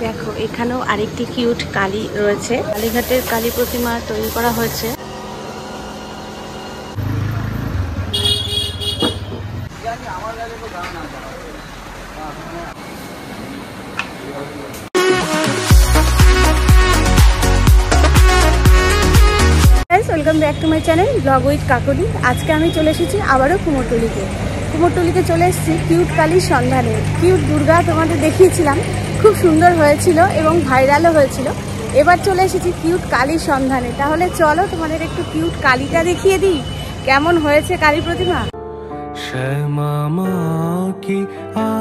দেখো এখানেও আরেকটি কিউট কালী রয়েছে। কালীঘাটের কালী প্রতিমা তৈরি করা হয়েছে। Welcome back to my channel blog with Kakoli. আজকে আমি চলে এসেছি আবারও কুমোরটুলিতে চলে এসেছি কিউট কালীর সন্ধানে। কিউট দুর্গা তোমাদের দেখিয়েছিলাম, খুব সুন্দর হয়েছিল এবং ভাইরালও হয়েছিল। এবার চলে এসেছি কিউট কালীর সন্ধানে। তাহলে চলো তোমাদের একটু কিউট কালীটা দেখিয়ে দিই, কেমন হয়েছে কালী প্রতিমা। শ্যামা মা কি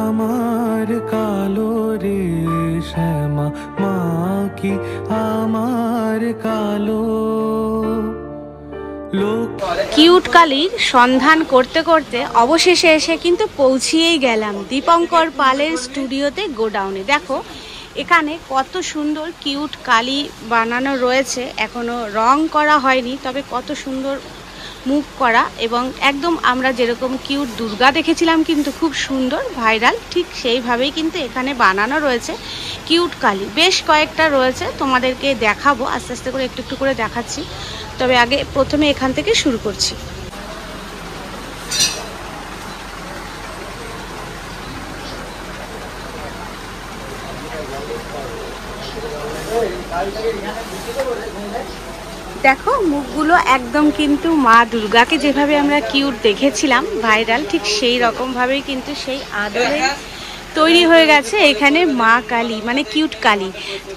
আমার কালো রে, শ্যামা মা কি আমার কালো। কিউট কালীর সন্ধান করতে করতে অবশেষে এসে কিন্তু পৌঁছিয়েই গেলাম দীপঙ্কর পালের স্টুডিওতে, গোডাউনে। দেখো এখানে কত সুন্দর কিউট কালী বানানো রয়েছে, এখনো রং করা হয়নি, তবে কত সুন্দর মুখ করা এবং একদম আমরা যেরকম কিউট দুর্গা দেখেছিলাম কিন্তু খুব সুন্দর ভাইরাল, ঠিক সেইভাবেই কিন্তু এখানে বানানো রয়েছে কিউট কালী। বেশ কয়েকটা রয়েছে, তোমাদেরকে দেখাবো আস্তে আস্তে করে, একটু একটু করে দেখাচ্ছি। তবে আগে প্রথমে এখান থেকে শুরু করছি। দেখো মুখগুলো একদম কিন্তু মা দুর্গাকে যেভাবে আমরা কিউট দেখেছিলাম ভাইরাল, ঠিক সেই রকম ভাবেই কিন্তু সেই আদলে তৈরি হয়ে গেছে এখানে মা কালী, মানে কিউট কালী।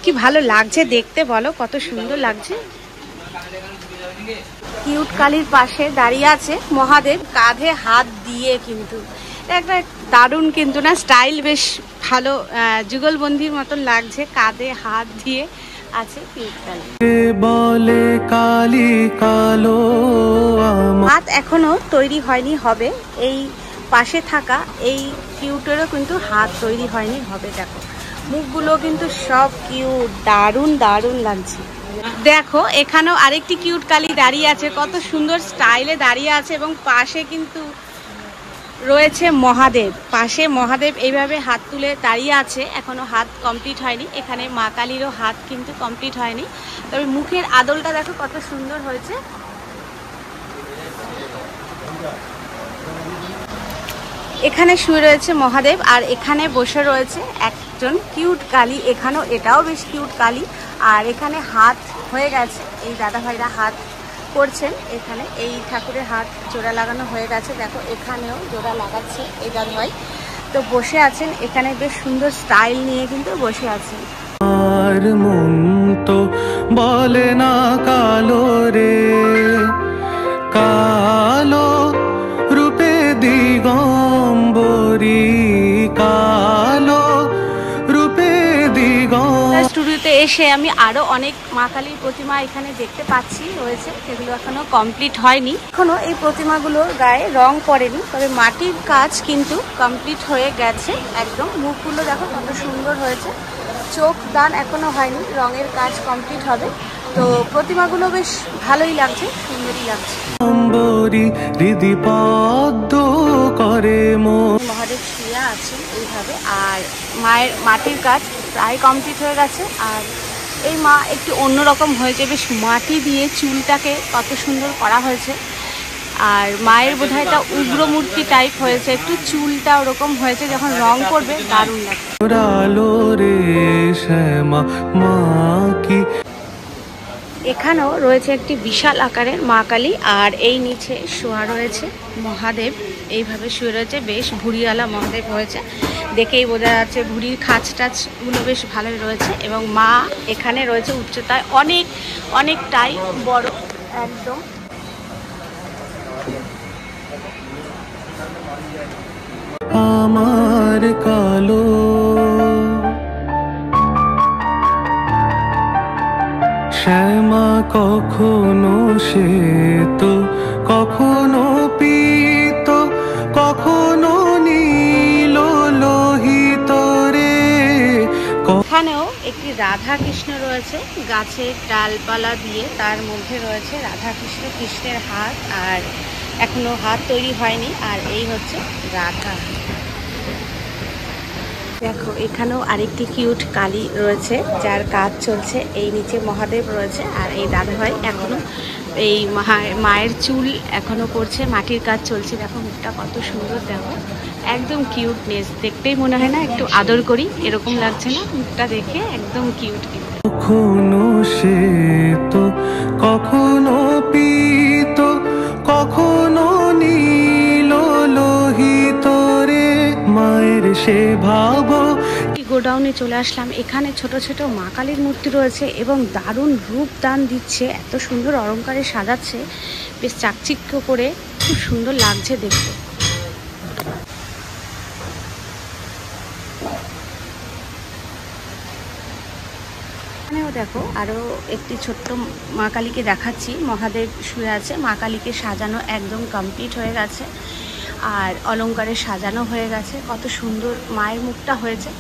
কি ভালো লাগছে দেখতে, বলো কত সুন্দর লাগছে। কিউট কালীর পাশে দাঁড়িয়ে আছে মহাদেব, কাঁধে হাত দিয়ে, কিন্তু একটা দারুণ কিন্তু না স্টাইল, বেশ ভালো যুগলবন্দির মতন লাগছে, কাঁধে হাত দিয়ে আছে কিউট কালী। বলে কালী কালো হাত এখনো তৈরি হয়নি, হবে। এই পাশে থাকা এই কিউটেরও কিন্তু হাত তৈরি হয়নি, হবে। দেখো মুখগুলো কিন্তু সব কিউট, দারুণ দারুণ লাগছে। দেখো এখানেও আরেকটি কিউট কালী দাঁড়িয়ে আছে, কত সুন্দর স্টাইলে দাঁড়িয়ে আছে এবং পাশে কিন্তু রয়েছে মহাদেব। পাশে মহাদেব এইভাবে হাত তুলে দাঁড়িয়ে আছে, এখনো হাত কমপ্লিট হয়নি। এখানে মা কালীরও হাত কিন্তু কমপ্লিট হয়নি, তবে মুখের আদলটা দেখো কত সুন্দর হয়েছে। এখানে শুয়ে রয়েছে মহাদেব আর এখানে বসে রয়েছে একজন কিউট কালী। এখানেও এটাও বেশ কিউট কালী। আর এখানে হাত হয়ে গেছে, এই দাদা ভাইরা হাত করছেন। এখানে এই ঠাকুরের হাত জোড়া লাগানো হয়ে গেছে, দেখো এখানেও জোড়া লাগাচ্ছে এই দাদা ভাই। তো বসে আছেন এখানে, বেশ সুন্দর স্টাইল নিয়ে কিন্তু বসে আছেন। আর মন তো বলে না কালো রে, কালো রূপে দিগম্বরী, কালো রূপে দিগম্বরী। স্টুডিওতে এসে আমি আরো অনেক মা কালীর প্রতিমা এখানে দেখতে পাচ্ছি রয়েছে, সেগুলো এখনো কমপ্লিট হয়নি। এখনো এই প্রতিমাগুলোর গায়ে রং পড়েনি, তবে মাটির কাজ কিন্তু কমপ্লিট হয়ে গেছে একদম। মুখগুলো দেখো কত সুন্দর হয়েছে, চোখ দান এখনো হয়নি, রঙের কাজ কমপ্লিট হবে। তো প্রতিমাগুলো বেশ ভালোই লাগছে, সুন্দরই লাগছে। মহাদেব শুয়ে আছেন এইভাবে, আর মায়ের মাটির কাজ প্রায় কমপ্লিট হয়ে গেছে। আর এই মা একটু অন্যরকম হয়েছে, বেশ মাটি দিয়ে চুলটাকে কত সুন্দর করা হয়েছে। আর মায়ের বোধহয় এটা উগ্র মূর্তি টাইপ হয়েছে, একটু চুলটা ওরকম হয়েছে, যখন রং করবে দারুণ লাগবে। এখানেও রয়েছে একটি বিশাল আকারের মা কালী, আর এই নিচে শোয়া রয়েছে মহাদেব, এইভাবে শুয়ে রয়েছে। বেশ ভুঁড়িওয়ালা মহাদেব হয়েছে, দেখেই বোঝা যাচ্ছে ভুঁড়ির খাঁচ টাচগুলো বেশ ভালোই রয়েছে। এবং মা এখানে রয়েছে উচ্চতায় অনেকটাই বড় একদম। আমার কালো শ্যামা কখনো শ্বেত, কখনো পীত, কখনো নীল লোহিত রে। এখানেও একটি রাধা কৃষ্ণ রয়েছে, গাছের ডালপালা দিয়ে তার মধ্যে রয়েছে রাধা কৃষ্ণ, কৃষ্ণের হাত, আর এখনো হাত তৈরি হয়নি। আর এই হচ্ছে রাধা। দেখো এখানেও আরেকটি কিউট কালী রয়েছে যার কাজ চলছে। এই নিচে মহাদেব রয়েছে আর এই দাদাভাই এখনো এই মায়ের চুল এখনো করছে, মাটির কাজ চলছে। দেখো মুখটা কত সুন্দর, দেখো একদম কিউটনেস, দেখতেই মনে হয় না একটু আদর করি এরকম লাগছে না? মুখটা দেখে একদম কিউট কিউট। কখনো শ্বেত কখনো পীত কখনো নীল লোহিত রে মায়ের সে ভাব। গোডাউনে চলে আসলাম। এখানে ছোট ছোট মা কালীর মূর্তি রয়েছে এবং দারুণ রূপ দান দিচ্ছে, এত সুন্দর অলংকারে সাজাচ্ছে, বেশ চাকচিক্য করে, খুব সুন্দর লাগছে দেখতে। এখানেও দেখো আরো একটি ছোট্ট মা কালীকে দেখাচ্ছি। মহাদেব শুয়ে আছে, মা কালীকে সাজানো একদম কমপ্লিট হয়ে গেছে আর অলংকারে সাজানো হয়ে গেছে। কত সুন্দর মায়ের মুখটা হয়েছে,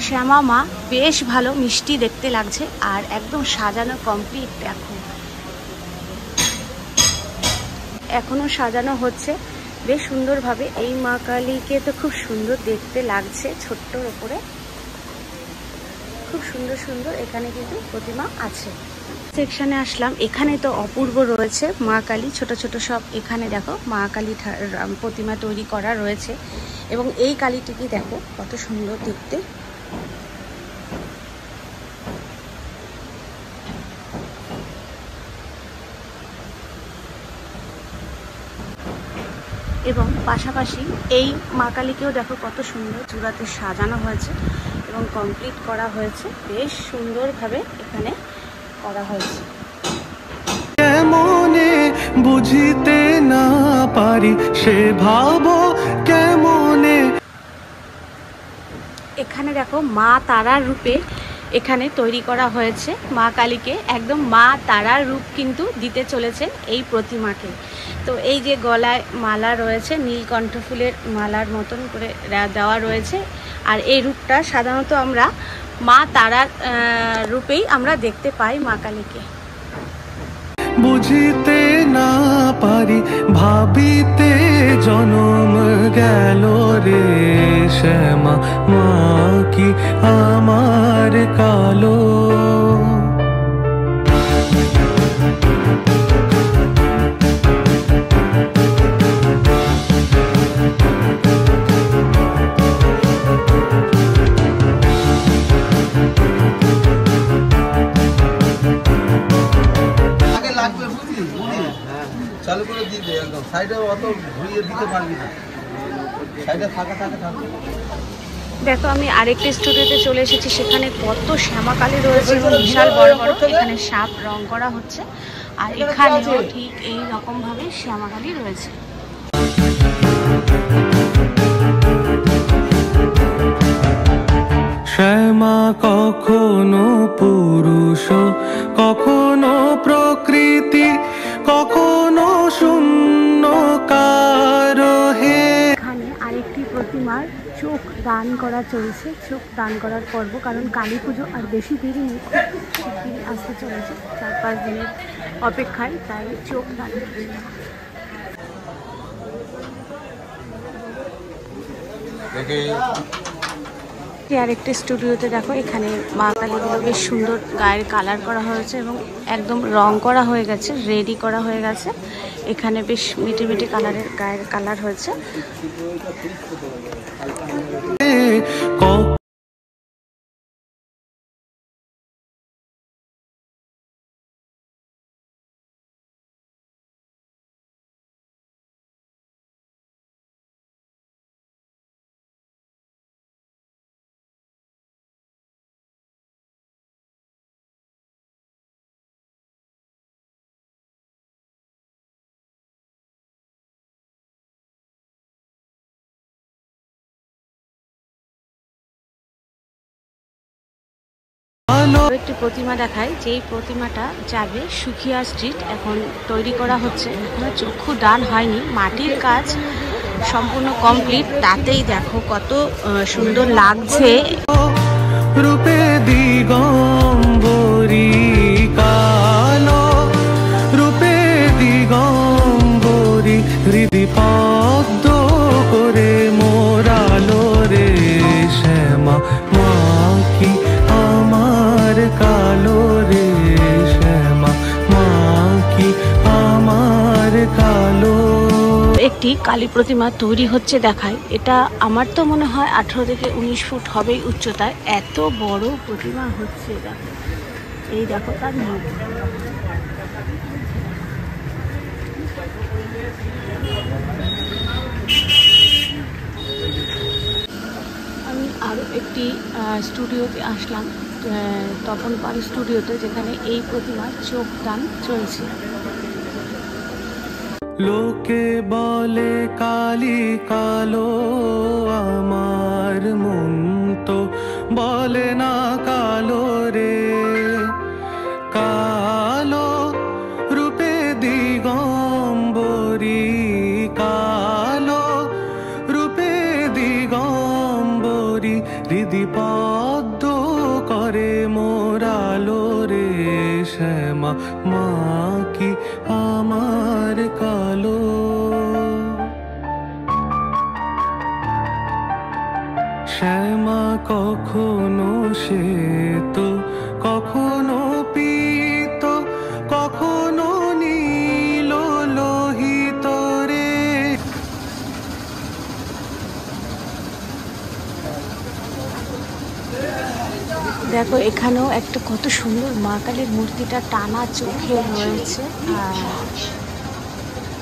শ্যামা মা, বেশ ভালো মিষ্টি দেখতে লাগছে আর একদম সাজানো কমপ্লিট। দেখো এখনো সাজানো হচ্ছে বেশ সুন্দরভাবে। এই মা কালীকে তো খুব সুন্দর দেখতে লাগছে, ছোট্টর ওপরে খুব সুন্দর সুন্দর এখানে কিন্তু প্রতিমা আছে। সেকশনে আসলাম, এখানে তো অপূর্ব রয়েছে মা কালী, ছোট ছোট সব। এখানে দেখো মা কালী প্রতিমা তৈরি করা রয়েছে এবং এই কালীটিকে দেখো কত সুন্দর দেখতে। এবং পাশাপাশি এই মা কালীকেও দেখো কত সুন্দর চূড়াতে সাজানো হয়েছে এবং কমপ্লিট করা হয়েছে, বেশ সুন্দরভাবে এখানে করা হয়েছে। কেমনে বুঝিতে না পারি সে ভাব কেমনে। এখানে দেখো মা তারার রূপে এখানে তৈরি করা হয়েছে মা কালীকে, একদম মা তারার রূপ কিন্তু দিতে চলেছেন এই প্রতিমাকে। তো এই যে গলায় মালা রয়েছে, নীলকণ্ঠ ফুলের মালার মতন করে দেওয়া রয়েছে আর এই রূপটা সাধারণত আমরা মা তারার রূপেই আমরা দেখতে পাই মা কালীকে। বুঝিতে না পারি ভাবিতে জনম গেল রে শ্যামা মা কি আমার কালো। চালু করে দিতে একদম সাইডে অত ঘুরিয়ে দিতে পারবি না, সাইডে ফাঁকা থাকে থাকবে। দেখো আমি আরেকটি স্টুডিওতে চলে এসেছি, সেখানে কত শ্যামাকালী রয়েছে এবং বিশাল বড় বড় এখানে সাপ রং করা হচ্ছে আর এখানেও ঠিক এই রকম ভাবে শ্যামাকালী রয়েছে। শ্যামা কখনো পুরুষ কখনো প্রকৃতি কখনো শূন্য কারো হে। এখানে আরেকটি প্রতিমার চোখ দান করা চলছে, চোখ দান করার পর্ব, কারণ কালী পুজো আর বেশি দেরি নেই, শিগগিরই আসতে চলেছে, 4-5 দিনের অপেক্ষায়, তাই চোখ দান আরেকটি স্টুডিওতে দেখো এখানে মা কালীগুলো বেশ সুন্দর গায়ের কালার করা হয়েছে এবং একদম রং করা হয়ে গেছে, রেডি করা হয়ে গেছে। এখানে বেশ মিটি মিটি কালারের গায়ের কালার হয়েছে। একটি প্রতিমা দেখায়, যেই প্রতিমাটা যাবে সুখিয়া স্ট্রিট, এখন তৈরি করা হচ্ছে, এখনো চক্ষু দান হয়নি, মাটির কাজ সম্পূর্ণ কমপ্লিট। তাতেই দেখো কত সুন্দর লাগছে। রূপে দিগম্বরী কালো রূপে দিগম্বরী হৃদি পদ্ম করে মোরালো রে শ্যামা একটি কালী প্রতিমা তৈরি হচ্ছে দেখায়। এটা আমার তো মনে হয় 18 থেকে 19 ফুট হবেই উচ্চতায়। এত বড় প্রতিমা হচ্ছে, দেখো এই দেখো তার মুখ। আমি আরও একটি স্টুডিওতে আসলাম, তপন পাল স্টুডিওতে, যেখানে এই প্রতিমার চোখ দান চলছে। লোকে বলে কালি কালো, আমার মন তো বলে না কালো রে। কালো রূপে দিগম্বরী, কালো রূপে দিগম্বরী, হৃদি পদ্ম করে মোরালো রে। শ্যামা মা কি আমার কালো। শ্যামা কখনো শ্বেত, কখনো পীত, কখনো নীল লোহিত রে। দেখো এখানেও একটা কত সুন্দর মা কালীর মূর্তিটা টানা চোখে রয়েছে।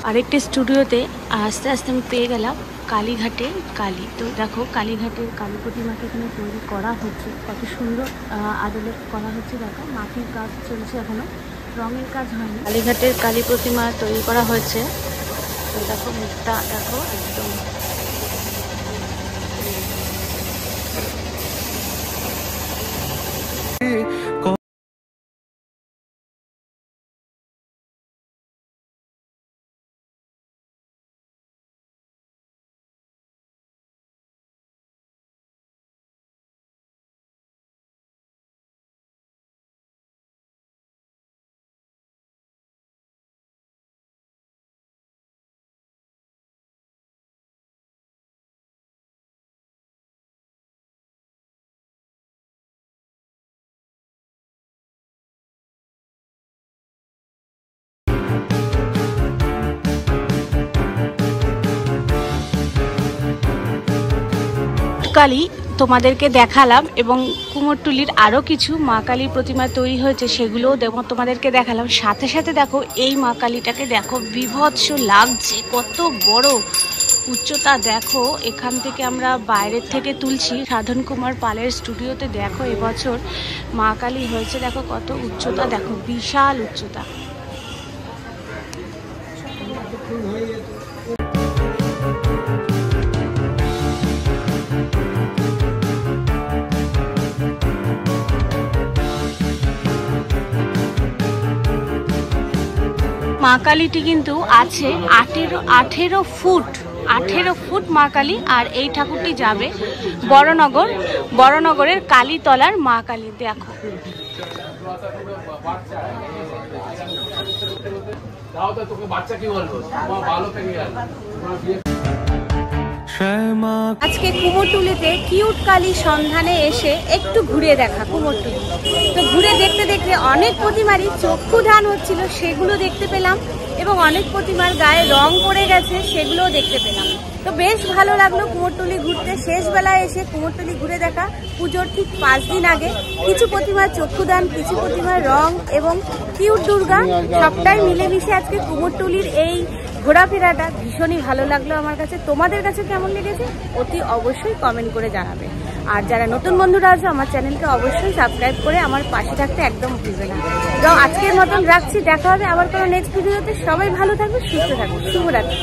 আরেকটি স্টুডিওতে আস্তে আস্তে আমি পেয়ে গেলাম কালীঘাটে কালী। তো দেখো কালীঘাটের কালী প্রতিমাকে এখানে তৈরি করা হচ্ছে, কত সুন্দর আদলে করা হচ্ছে। দেখো মাটির কাজ চলছে, এখনো রঙের কাজ হয়নি। কালীঘাটের কালী প্রতিমা তৈরি করা হয়েছে। তো দেখো মুখটা দেখো একদম কালী তোমাদেরকে দেখালাম, এবং কুমোরটুলির আরও কিছু মা কালীর প্রতিমা তৈরি হয়েছে সেগুলোও তোমাদেরকে দেখালাম। সাথে সাথে দেখো এই মা কালীটাকে দেখো, বিভৎস লাগছে, কত বড় উচ্চতা দেখো। এখান থেকে আমরা বাইরের থেকে তুলছি, সাধন কুমার পালের স্টুডিওতে। দেখো এবছর মা কালী হয়েছে, দেখো কত উচ্চতা, দেখো বিশাল উচ্চতা। মা কালীটি কিন্তু আছে 18 ফুট মা কালী। আর এই ঠাকুরটি যাবে বড়নগরের কালীতলার মা কালী। দেখো আজকে কুমোরটুলিতে কিউট কালী সন্ধানে এসে একটু ঘুরে দেখা কুমোরটুলি। তো ঘুরে দেখতে দেখতে অনেক প্রতিমারই চক্ষুদান হচ্ছিল, সেগুলো দেখতে পেলাম, এবং অনেক প্রতিমার গায়ে রং পড়ে গেছে, সেগুলোও দেখতে পেলাম। তো বেশ ভালো লাগলো কুমোরটুলি ঘুরতে। শেষ বেলায় এসে কুমোরটুলি ঘুরে দেখা, পুজোর ঠিক 5 দিন আগে কিছু প্রতিমার চক্ষুদান, কিছু প্রতিমার রং এবং কিউট দুর্গা, সবটাই মিলেমিশে আজকে কুমোরটুলির এই ঘোরাফেরাটা ভীষণই ভালো লাগলো আমার কাছে। তোমাদের কাছে কেমন লেগেছে অতি অবশ্যই কমেন্ট করে জানাবে। আর যারা নতুন বন্ধুরা আছে আমার চ্যানেলকে অবশ্যই সাবস্ক্রাইব করে আমার পাশে থাকতে একদম ভুলবে না। তো আজকের মতন রাখছি, দেখা হবে আবার কোনো নেক্সট ভিডিওতে। সবাই ভালো থাকবে, সুস্থ থাকবে, শুভরাত্রি।